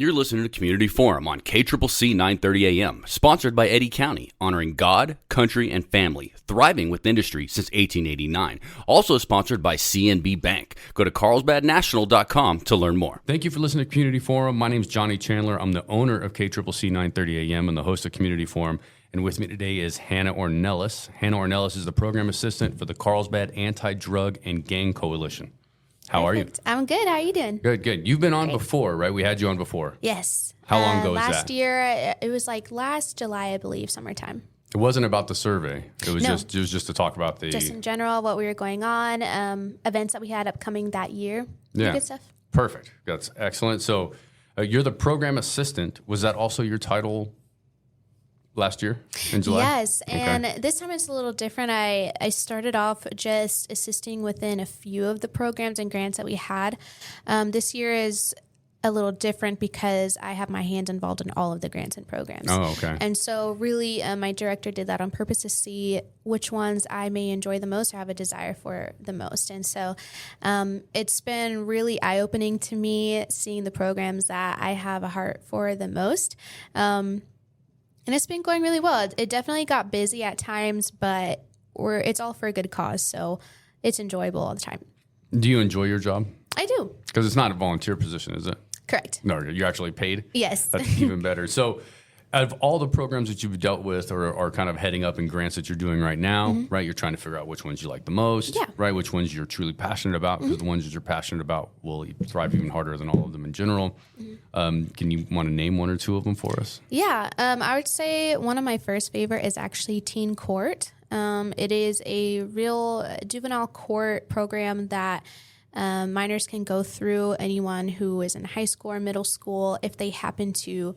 You're listening to Community Forum on KCCC 930 AM, sponsored by Eddy County, honoring God, country, and family, thriving with industry since 1889. Also sponsored by CNB Bank. Go to carlsbadnational.com to learn more. Thank you for listening to Community Forum. My name is Johnny Chandler. I'm the owner of KCCC 930 AM and the host of Community Forum. And with me today is Hannah Ornelas. Hannah Ornelas is the program assistant for the Carlsbad Anti-Drug and Gang Coalition. How are you? I'm good. How are you doing? Good. You've been on before, right? We had you on before. Yes. How long ago was that? Last year, it was like last July, I believe, summertime. It wasn't about the survey. It was No. just to talk about the... Just in general, what we were going on, events that we had upcoming that year. Yeah. Good stuff. Perfect. That's excellent. So you're the program assistant. Was that also your title last year in July? Yes, and this time it's a little different. I started off just assisting within a few of the programs and grants that we had. This year is a little different because I have my hands involved in all of the grants and programs. Oh, okay. And so really my director did that on purpose to see which ones I may enjoy the most or have a desire for the most. And so it's been really eye-opening to me seeing the programs that I have a heart for the most. And it's been going really well. It definitely got busy at times, but it's all for a good cause, so it's enjoyable all the time. Do you enjoy your job? I do. Because it's not a volunteer position, is it? Correct. No, you're actually paid? Yes. That's even better. So out of all the programs that you've dealt with or are kind of heading up in grants that you're doing right now, right, you're trying to figure out which ones you like the most, right, which ones you're truly passionate about, because the ones that you're passionate about will thrive even harder than all of them in general. Can you want to name one or two of them for us? Yeah. I would say one of my first favorite is actually Teen Court. It is a real juvenile court program that minors can go through. Anyone who is in high school or middle school, if they happen to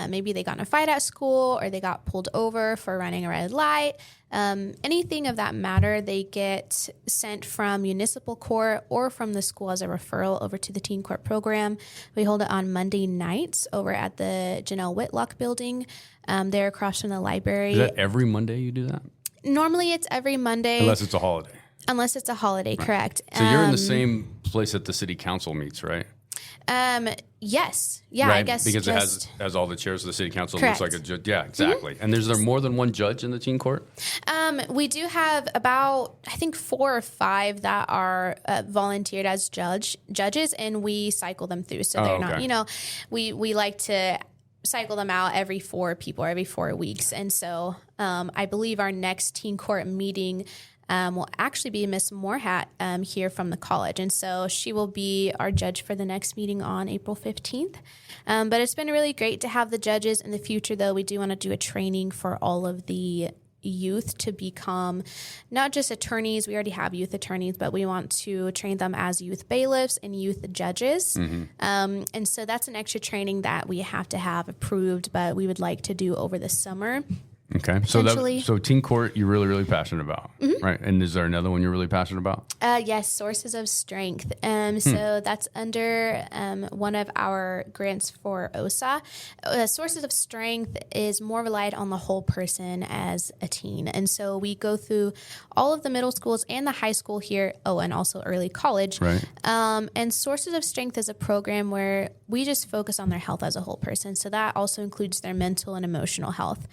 maybe they got in a fight at school or they got pulled over for running a red light, anything of that matter, they get sent from municipal court or from the school as a referral over to the teen court program. We hold it on Monday nights over at the Janelle Whitlock building. They're across from the library. Is that every Monday you do that? Normally it's every Monday. Unless it's a holiday. Unless it's a holiday, right. Correct. So you're in the same place that the city council meets, right? Yes. Yeah, right? I guess. Because it has all the chairs of the city council. Correct. It looks like a judge. Yeah, exactly. And is there more than one judge in the teen court? We do have about, I think, 4 or 5 that are volunteered as judges, and we cycle them through. So they're not, we like to cycle them out every 4 people, every 4 weeks. And so I believe our next teen court meeting will actually be Miss Moorhat here from the college. And so she will be our judge for the next meeting on April 15th. But it's been really great to have the judges. In the future, though, we do want to do a training for all of the youth to become not just attorneys. We already have youth attorneys, but we want to train them as youth bailiffs and youth judges. And so that's an extra training that we have to have approved, but we would like to do over the summer. Okay, so teen court you're really, really passionate about, right? And is there another one you're really passionate about? Yes, sources of strength. So that's under one of our grants for OSA. Sources of strength is more relied on the whole person as a teen. And so we go through all of the middle schools and the high school here, and also early college. Right. And sources of strength is a program where we just focus on their health as a whole person. So that also includes their mental and emotional health.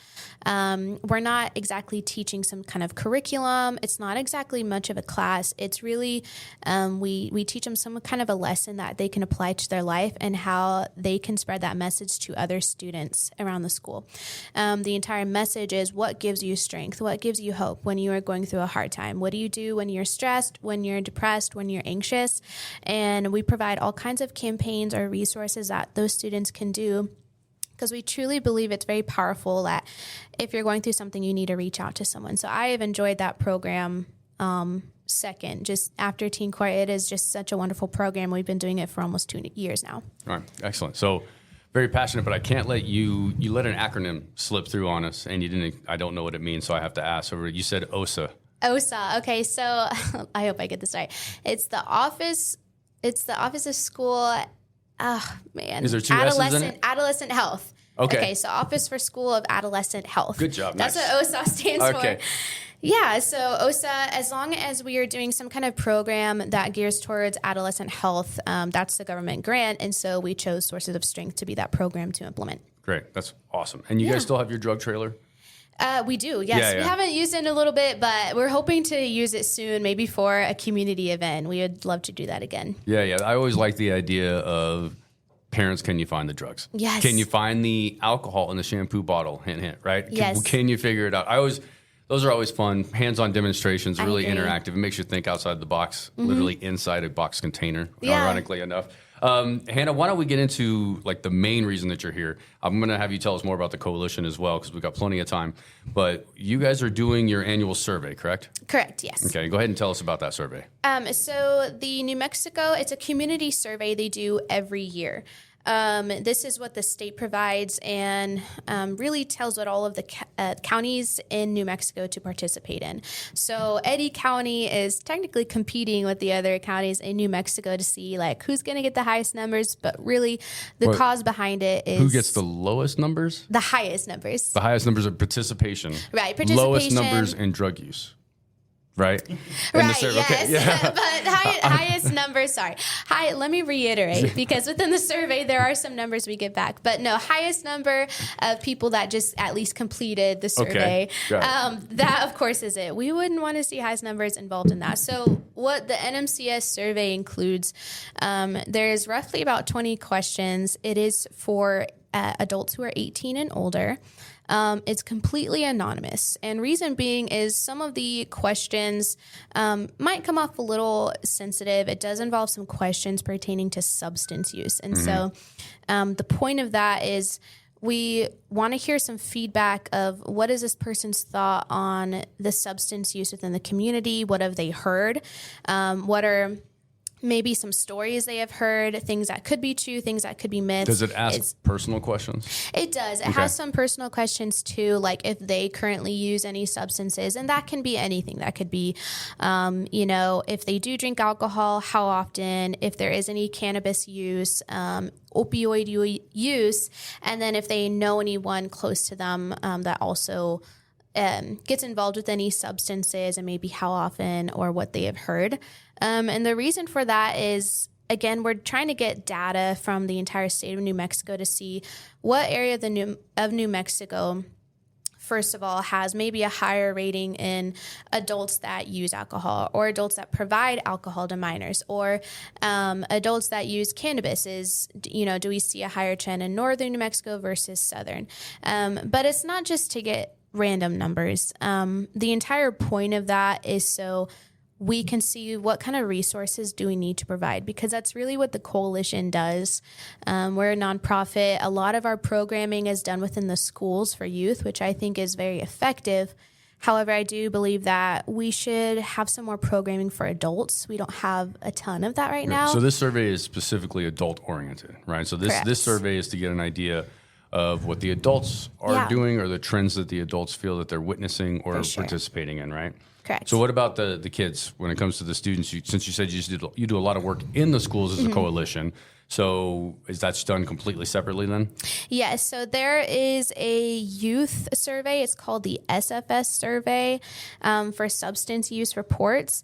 We're not exactly teaching some kind of curriculum. It's not exactly much of a class. It's really, we teach them some kind of a lesson that they can apply to their life and how they can spread that message to other students around the school. The entire message is what gives you strength, what gives you hope when you are going through a hard time. What do you do when you're stressed, when you're depressed, when you're anxious? And we provide all kinds of campaigns or resources that those students can do, because we truly believe it's very powerful that if you're going through something, you need to reach out to someone. So I have enjoyed that program second, just after Teen Court. It is just such a wonderful program. We've been doing it for almost 2 years now. All right, excellent. So very passionate, but I can't let you let an acronym slip through on us, and I don't know what it means, so I have to ask. So you said OSA. OSA. Okay, so I hope I get this right. It's the Office of School. Oh, man. Is there 2 S's in it? Adolescent Health. Okay, so Office for School of Adolescent Health. Good job. That's nice. what OSA stands for. Yeah, so OSA, as long as we are doing some kind of program that gears towards adolescent health, that's the government grant. And so we chose Sources of Strength to be that program to implement. Great. That's awesome. And you guys still have your drug trailer? We do, yes. We haven't used it in a little bit, but we're hoping to use it soon, maybe for a community event. We would love to do that again. Yeah. I always like the idea of parents, can you find the drugs? Yes. Can you find the alcohol in the shampoo bottle? Hint, hint, right? Yes. Can you figure it out? Those are always fun. Hands-on demonstrations, really interactive. It makes you think outside the box, literally inside a box container, ironically enough. Hannah, why don't we get into like the main reason that you're here? I'm going to have you tell us more about the coalition as well, because we've got plenty of time. But you guys are doing your annual survey, correct? Correct, yes. Okay, go ahead and tell us about that survey. So the New Mexico, it's a community survey they do every year. This is what the state provides and really tells what all of the counties in New Mexico to participate in. So Eddy County is technically competing with the other counties in New Mexico to see like who's going to get the highest numbers, but really the cause behind it is... Who gets the lowest numbers? The highest numbers. The highest numbers of participation. Right, participation. Lowest numbers in drug use. Right? Right, yes. Okay, yeah. But highest numbers, let me reiterate, because within the survey, there are some numbers we get back. But no, highest number of people that just at least completed the survey. Okay. That, of course, is it. We wouldn't want to see highest numbers involved in that. So what the NMCS survey includes, there's roughly about 20 questions. It is for adults who are 18 and older. It's completely anonymous. And reason being is some of the questions might come off a little sensitive. It does involve some questions pertaining to substance use. And so the point of that is we want to hear some feedback of what is this person's thought on the substance use within the community? What have they heard? What are maybe some stories they have heard, things that could be true, things that could be myths. Does it ask personal questions? It does. It has some personal questions too, like if they currently use any substances, and that can be anything. That could be, if they do drink alcohol, how often, if there is any cannabis use, opioid use, and then if they know anyone close to them that also gets involved with any substances, and maybe how often or what they have heard. And the reason for that is, again, we're trying to get data from the entire state of New Mexico to see what area of New Mexico, first of all, has maybe a higher rating in adults that use alcohol, or adults that provide alcohol to minors, or adults that use cannabis. Do we see a higher trend in northern New Mexico versus southern? But it's not just to get random numbers. The entire point of that is so we can see what kind of resources do we need to provide, because that's really what the coalition does. We're a nonprofit. A lot of our programming is done within the schools for youth, which I think is very effective. However, I do believe that we should have some more programming for adults. We don't have a ton of that right now. So this survey is specifically adult oriented, right? So this survey is to get an idea of what the adults are doing, or the trends that the adults feel that they're witnessing or participating in, right? Correct. So what about the kids when it comes to the students? Since you said you do a lot of work in the schools as a coalition, so is that done completely separately then? Yes. So there is a youth survey. It's called the SFS survey for substance use reports.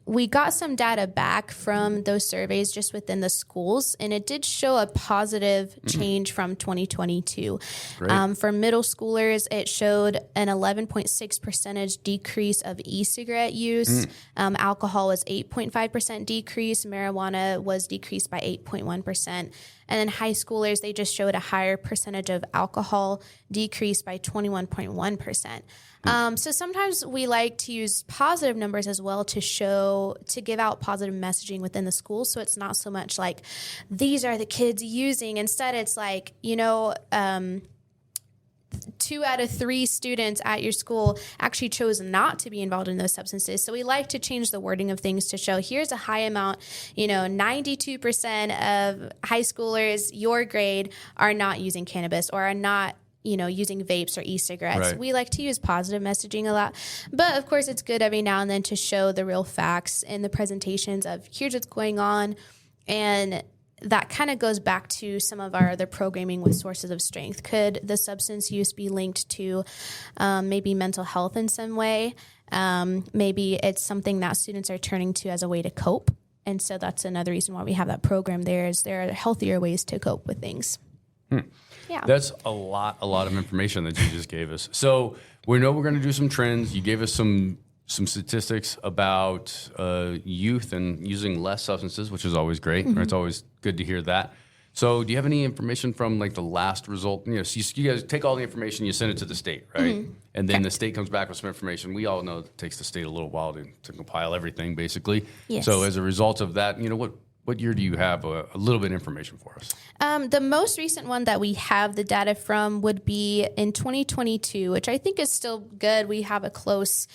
We got some data back from those surveys just within the schools, and it did show a positive change from 2022. For middle schoolers, it showed an 11.6% decrease of e-cigarette use. Alcohol was 8.5% decrease. Marijuana was decreased by 8.1%. And then high schoolers, they just showed a higher percentage of alcohol decreased by 21.1%. So sometimes we like to use positive numbers as well to give out positive messaging within the school. So it's not so much like these are the kids using. Instead, it's like, 2 out of 3 students at your school actually chose not to be involved in those substances. So we like to change the wording of things to show here's a high amount, 92% of high schoolers, your grade, are not using cannabis or are not using vapes or e-cigarettes. Right. We like to use positive messaging a lot. But of course, it's good every now and then to show the real facts in the presentations of here's what's going on. And that kind of goes back to some of our other programming with Sources of Strength. Could the substance use be linked to maybe mental health in some way? Maybe it's something that students are turning to as a way to cope. And so that's another reason why we have that program there, is there are healthier ways to cope with things. Yeah. That's a lot of information that you just gave us. So we know we're going to do some trends. You gave us some statistics about youth and using less substances, which is always great. Mm-hmm. It's always good to hear that. So do you have any information from like the last result? So you guys take all the information, you send it to the state, right? Mm-hmm. And then the state comes back with some information. We all know it takes the state a little while to compile everything, basically. Yes. So as a result of that, what year do you have a little bit of information for us? The most recent one that we have the data from would be in 2022, which I think is still good. We have a close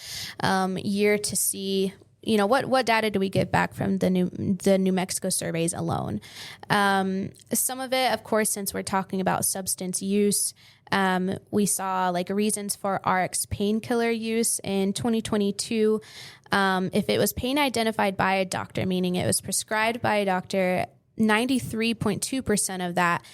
year to see, what data do we get back from the New Mexico surveys alone. Some of it, of course, since we're talking about substance use, we saw like reasons for RX painkiller use in 2022. If it was pain identified by a doctor, meaning it was prescribed by a doctor, 93.2% of that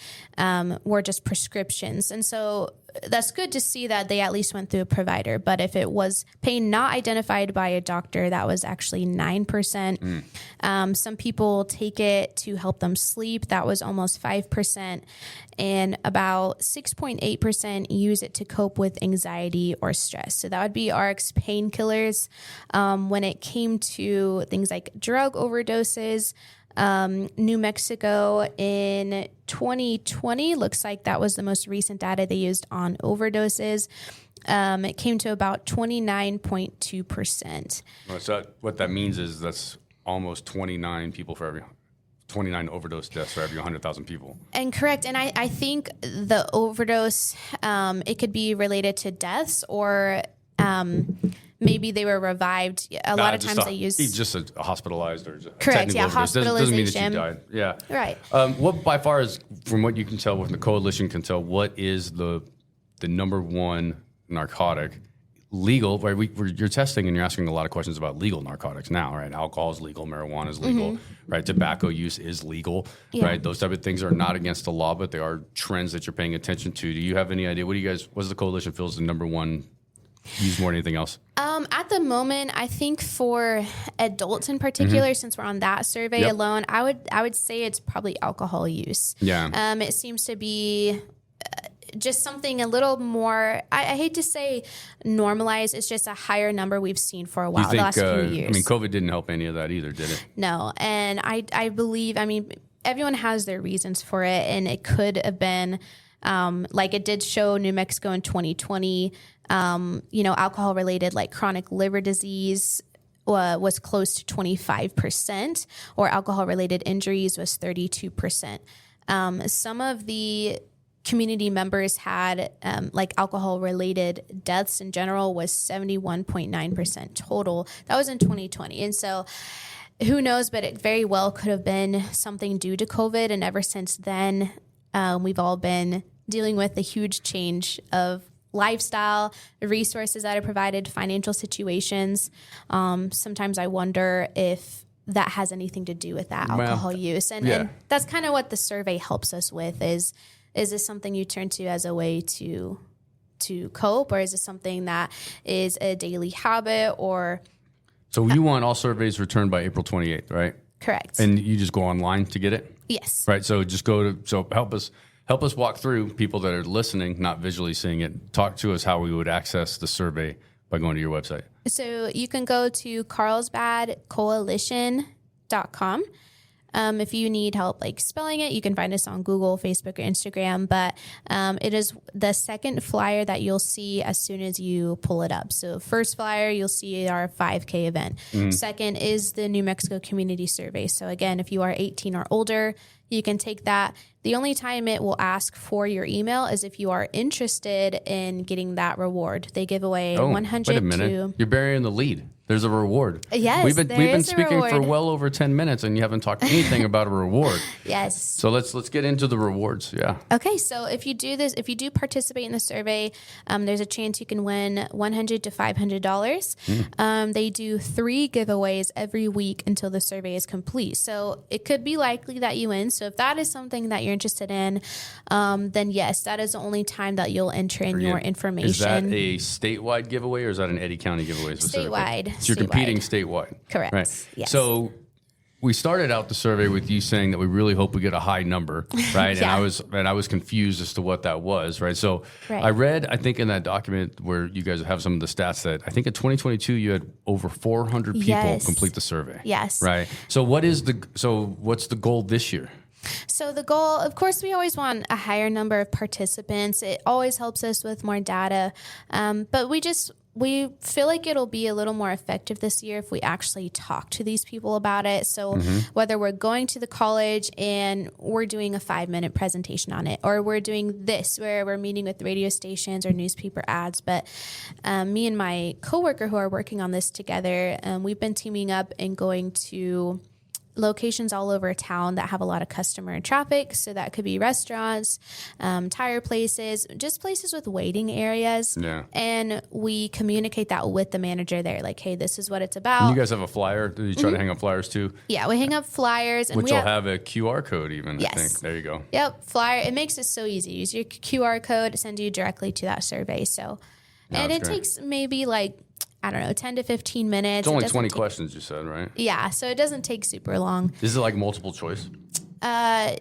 were just prescriptions. And so that's good to see that they at least went through a provider. But if it was pain not identified by a doctor, that was actually 9%. Some people take it to help them sleep. That was almost 5%. And about 6.8% use it to cope with anxiety or stress. So that would be RX painkillers. When it came to things like drug overdoses, New Mexico in 2020 looks like that was the most recent data they used on overdoses. It came to about 29.2%. So what that means is that's almost 29 overdose deaths for every 100,000 people. And correct. And I think the overdose, it could be related to deaths or maybe they were revived. A lot of times they use... Just a hospitalized or correct, yeah, hospitalization. Doesn't mean that you died. Yeah. Right. What by far is, from what you can tell, what the coalition can tell, what is the number one narcotic legal, right? You're testing and you're asking a lot of questions about legal narcotics now, right? Alcohol is legal, marijuana is legal, right? Tobacco use is legal, right? Those type of things are not against the law, but they are trends that you're paying attention to. Do you have any idea? What's the coalition feels the number one used more than anything else? At the moment, I think for adults in particular, since we're on that survey alone, I would say it's probably alcohol use. Yeah. It seems to be just something a little more, I hate to say normalized, it's just a higher number we've seen for a while, the last few years. COVID didn't help any of that either, did it? No. And I believe, everyone has their reasons for it, and it could have been, like it did show New Mexico in 2020, alcohol-related like chronic liver disease was close to 25%, or alcohol-related injuries was 32%. Some of the community members had like alcohol-related deaths in general was 71.9% total. That was in 2020. And so who knows, but it very well could have been something due to COVID. And ever since then, we've all been dealing with the huge change of lifestyle, the resources that are provided, financial situations. Sometimes I wonder if that has anything to do with that alcohol use. And that's kind of what the survey helps us with is this something you turn to as a way to cope, or is it something that is a daily habit? Or so you want all surveys returned by April 28th, right? Correct. And you just go online to get it? Yes. Right. So just help us walk through, people that are listening, not visually seeing it. Talk to us how we would access the survey by going to your website. So you can go to carlsbadcoalition.com. If you need help like spelling it, you can find us on Google, Facebook, or Instagram. But it is the second flyer that you'll see as soon as you pull it up. So first flyer, you'll see our 5K event. Second is the New Mexico Community Survey. So again, if you are 18 or older, you can take that. The only time it will ask for your email is if you are interested in getting that reward. They give away 100 wait a minute. You're burying the lead. There's a reward. Yes, we've been speaking for well over 10 minutes, and you haven't talked anything about a reward. Yes. So let's get into the rewards. Yeah. Okay, so if you do participate in the survey, there's a chance you can win $100 to $500. They do 3 giveaways every week until the survey is complete. So it could be likely that you win. So if that is something that you're interested in, then yes, that is the only time that you'll enter in your information. Is that a statewide giveaway, or is that an Eddy County giveaway specifically? Statewide. So you're competing statewide. Correct. Right. Yes. So we started out the survey with you saying that we really hope we get a high number, right? Yeah. And I was confused as to what that was, right? So I read, I think in that document where you guys have some of the stats that I think in 2022 you had over 400 people complete the survey. Yes. Right. So what's the goal this year? So the goal, of course, we always want a higher number of participants. It always helps us with more data. But we feel like it'll be a little more effective this year if we actually talk to these people about it. So whether we're going to the college and we're doing a 5-minute presentation on it, or we're doing this where we're meeting with radio stations or newspaper ads. But me and my coworker who are working on this together, we've been teaming up and going to locations all over town that have a lot of customer traffic. So that could be restaurants, tire places, just places with waiting areas. Yeah. And we communicate that with the manager there. Like, hey, this is what it's about. And you guys have a flyer. Do you try to hang up flyers too? Yeah, we hang up flyers. And which will have a QR code even, yes. I think. There you go. Yep, flyer. It makes it so easy. Use your QR code to send you directly to that survey. So, and it takes maybe 10 to 15 minutes. It's only 20 questions, you said, right? Yeah, so it doesn't take super long. Is it like multiple choice? I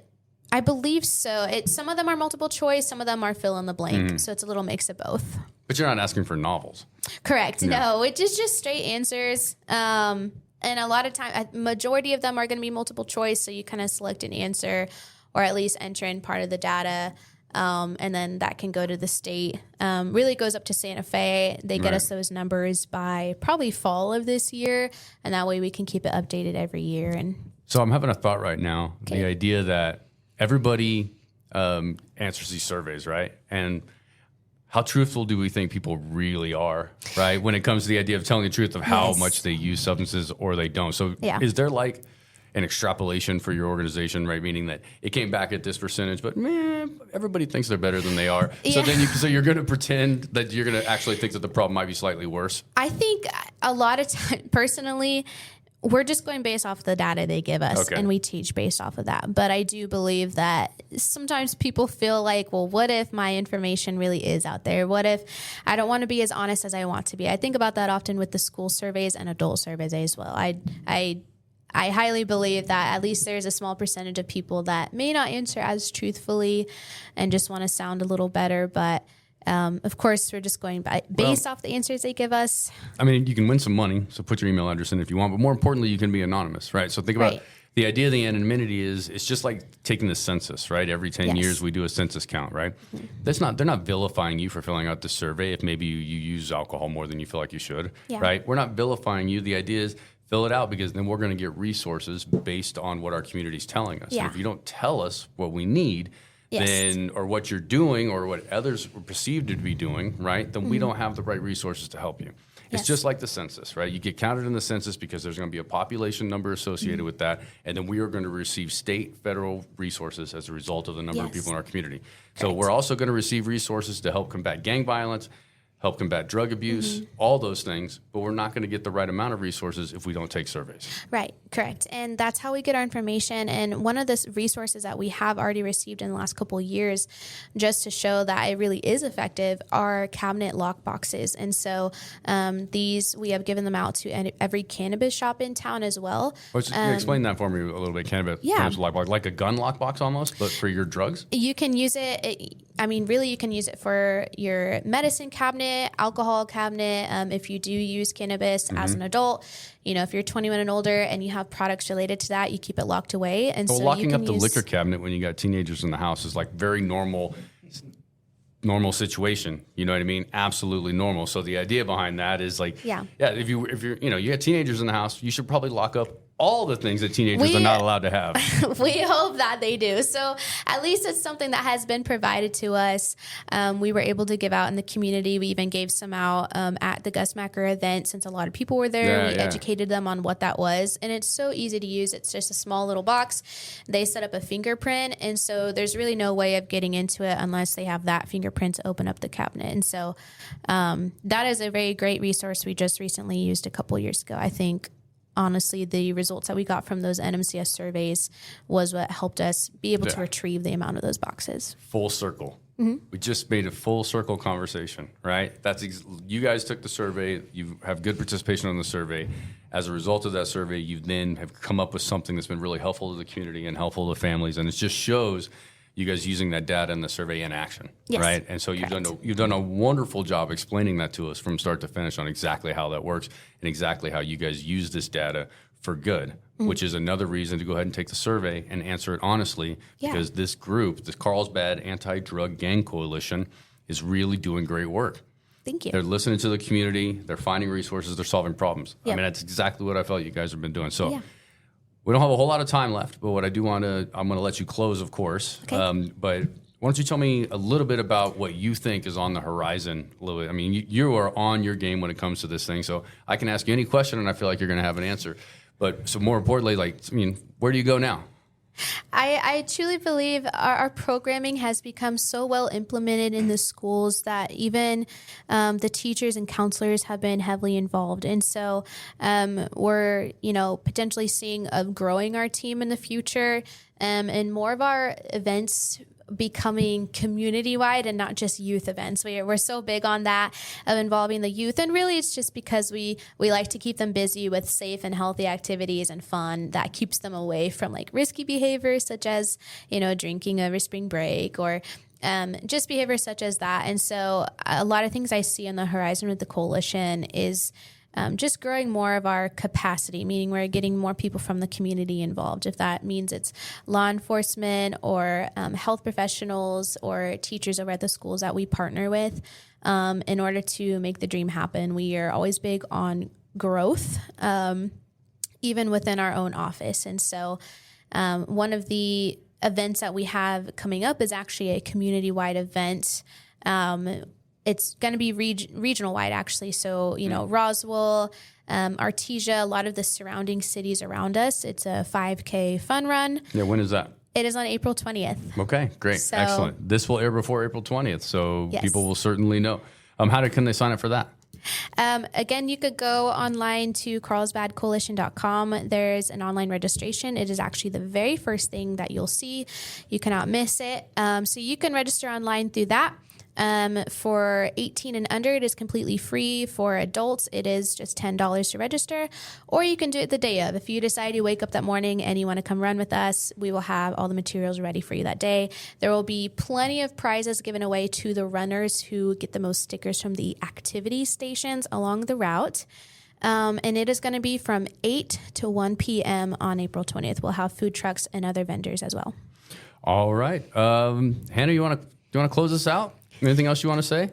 believe so. Some of them are multiple choice, some of them are fill in the blank. So it's a little mix of both. But you're not asking for novels. Correct. No, it is just straight answers. And a lot of time, a majority of them are going to be multiple choice. So you kind of select an answer or at least enter in part of the data. And then that can go to the state. Really goes up to Santa Fe. They get us those numbers by probably fall of this year, and that way we can keep it updated every year. And so I'm having a thought right now. Okay. The idea that everybody answers these surveys, right? And how truthful do we think people really are, right? When it comes to the idea of telling the truth of how much they use substances or they don't. So is there an extrapolation for your organization, right? Meaning that it came back at this percentage, but everybody thinks they're better than they are. So then you're going to pretend that you're going to actually think that the problem might be slightly worse. I think a lot of time, personally, we're just going based off the data they give us, and we teach based off of that. But I do believe that sometimes people feel like, well, what if my information really is out there? What if I don't want to be as honest as I want to be? I think about that often with the school surveys and adult surveys as well. I highly believe that at least there's a small percentage of people that may not answer as truthfully and just want to sound a little better. But of course, we're just going based off the answers they give us. I mean, you can win some money, so put your email address in if you want. But more importantly, you can be anonymous, right? So think about the idea of the anonymity is it's just like taking the census, right? Every 10 years we do a census count, right? They're not vilifying you for filling out the survey if maybe you use alcohol more than you feel like you should, right? We're not vilifying you. The idea is fill it out because then we're going to get resources based on what our community is telling us. And if you don't tell us what we need, then or what you're doing or what others are perceived to be doing, right, then we don't have the right resources to help you. It's just like the census, right? You get counted in the census because there's going to be a population number associated with that, and then we are going to receive state, federal resources as a result of the number of people in our community. So we're also going to receive resources to help combat gang violence, help combat drug abuse, all those things, but we're not going to get the right amount of resources if we don't take surveys. Right, correct. And that's how we get our information. And one of the resources that we have already received in the last couple of years, just to show that it really is effective, are cabinet lock boxes. And so these, we have given them out to every cannabis shop in town as well. Explain that for me a little bit, cannabis lock box, like a gun lockbox almost, but for your drugs? You can use it. You can use it for your medicine cabinet, alcohol cabinet. If you do use cannabis as an adult, if you're 21 and older and you have products related to that, you keep it locked away. And so locking up the liquor cabinet when you got teenagers in the house is like very normal situation. You know what I mean? Absolutely normal. So the idea behind that is like, if you're you got teenagers in the house, you should probably lock up all the things that teenagers are not allowed to have. We hope that they do. So at least it's something that has been provided to us. We were able to give out in the community. We even gave some out at the Gus Macker event since a lot of people were there. We educated them on what that was. And it's so easy to use. It's just a small little box. They set up a fingerprint. And so there's really no way of getting into it unless they have that fingerprint to open up the cabinet. And so that is a very great resource we just recently used a couple years ago. I think honestly, the results that we got from those NMCS surveys was what helped us be able to retrieve the amount of those boxes. Full circle. Mm-hmm. We just made a full circle conversation, right? You guys took the survey. You have good participation on the survey. As a result of that survey, you then have come up with something that's been really helpful to the community and helpful to families. And it just shows you guys using that data in the survey in action, right? And so you've done a wonderful job explaining that to us from start to finish on exactly how that works and exactly how you guys use this data for good, which is another reason to go ahead and take the survey and answer it honestly, because this group, this Carlsbad Anti-Drug Gang Coalition, is really doing great work. Thank you. They're listening to the community. They're finding resources. They're solving problems. I mean, that's exactly what I felt you guys have been doing. So. We don't have a whole lot of time left, but what I do I'm going to let you close, of course. Okay. But why don't you tell me a little bit about what you think is on the horizon a little bit? I mean, you are on your game when it comes to this thing, so I can ask you any question, and I feel like you're going to have an answer. But so more importantly, where do you go now? I truly believe our programming has become so well implemented in the schools that even the teachers and counselors have been heavily involved. And so we're, potentially seeing growing our team in the future and more of our events becoming community-wide and not just youth events. We're so big on that, of involving the youth. And really, it's just because we like to keep them busy with safe and healthy activities and fun that keeps them away from risky behaviors such as, drinking over spring break or just behaviors such as that. And so a lot of things I see on the horizon with the coalition is just growing more of our capacity, meaning we're getting more people from the community involved. If that means it's law enforcement or health professionals or teachers over at the schools that we partner with, in order to make the dream happen. We are always big on growth, even within our own office. And so one of the events that we have coming up is actually a community-wide event. It's going to be regional wide, actually. So, Roswell, Artesia, a lot of the surrounding cities around us. It's a 5K fun run. Yeah, when is that? It is on April 20th. Okay, great. So, excellent. This will air before April 20th, so people will certainly know. Can they sign up for that? Again, you could go online to carlsbadcoalition.com. There's an online registration. It is actually the very first thing that you'll see. You cannot miss it. So you can register online through that. For 18 and under, it is completely free. For adults, it is just $10 to register, or you can do it the day of. If you decide you wake up that morning and you want to come run with us, we will have all the materials ready for you that day. There will be plenty of prizes given away to the runners who get the most stickers from the activity stations along the route. And it is going to be from 8 to 1 p.m. on April 20th. We'll have food trucks and other vendors as well. All right. Hannah, you want to close this out? Anything else you want to say?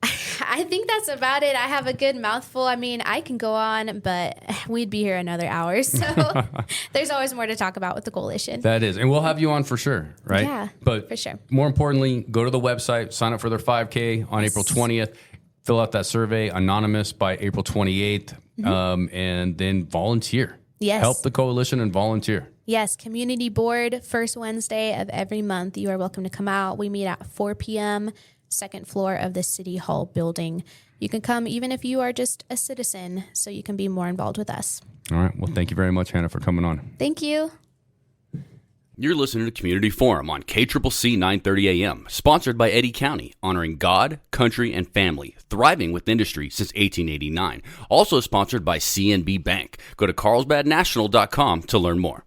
I think that's about it. I have a good mouthful. I mean, I can go on, but we'd be here another hour. So there's always more to talk about with the coalition. That is. And we'll have you on for sure, right? Yeah, but for sure. More importantly, go to the website, sign up for their 5K on April 20th, fill out that survey, anonymous by April 28th, and then volunteer. Yes. Help the coalition and volunteer. Yes, community board, first Wednesday of every month. You are welcome to come out. We meet at 4 p.m., second floor of the City Hall building. You can come even if you are just a citizen, so you can be more involved with us. All right. Well, thank you very much, Hannah, for coming on. Thank you. You're listening to Community Forum on KCCC 930 AM, sponsored by Eddy County, honoring God, country, and family, thriving with industry since 1889. Also sponsored by CNB Bank. Go to carlsbadnational.com to learn more.